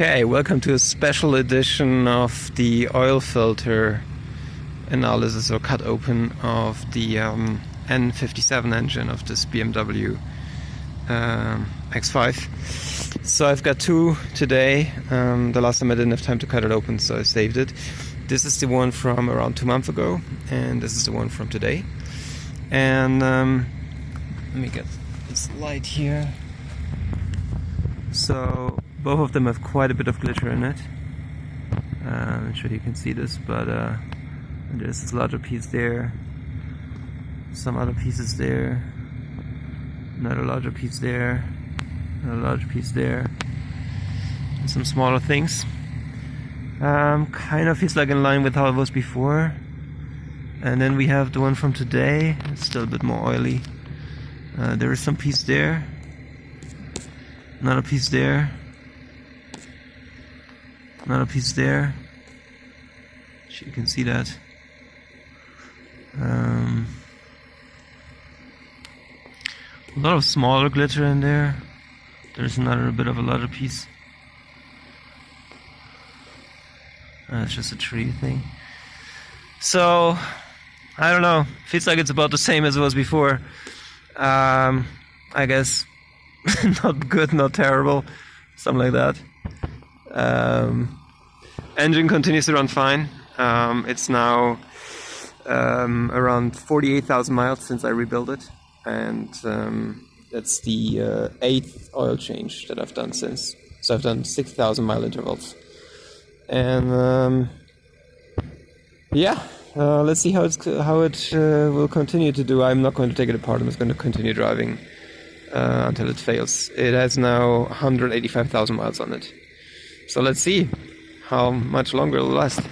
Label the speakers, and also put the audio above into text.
Speaker 1: Okay, welcome to a special edition of the oil filter analysis or cut open of the N57 engine of this BMW X5. So I've got two today. The last time I didn't have time to cut it open, so I saved it. This is the one from around 2 months ago, and this is the one from today. And let me get this light here. So both of them have quite a bit of glitter in it. I'm sure you can see this, but there's this larger piece there, some other pieces there, another larger piece there, another larger piece there, and some smaller things. Kind of feels like in line with how it was before. And then we have the one from today. It's still a bit more oily. There is some piece there, another piece there, another piece there. So you can see that. A lot of smaller glitter in there. There's another bit of a larger piece. It's just a tree thing. So I don't know. Feels like it's about the same as it was before. I guess not good, not terrible, something like that. Engine continues to run fine. It's now around 48,000 miles since I rebuilt it, and that's the 8th oil change that I've done since. So I've done 6,000 mile intervals, and let's see how it will continue to do. I'm not going to take it apart. I'm just going to continue driving until it fails. It has now 185,000 miles on it. So let's see how much longer it'll last.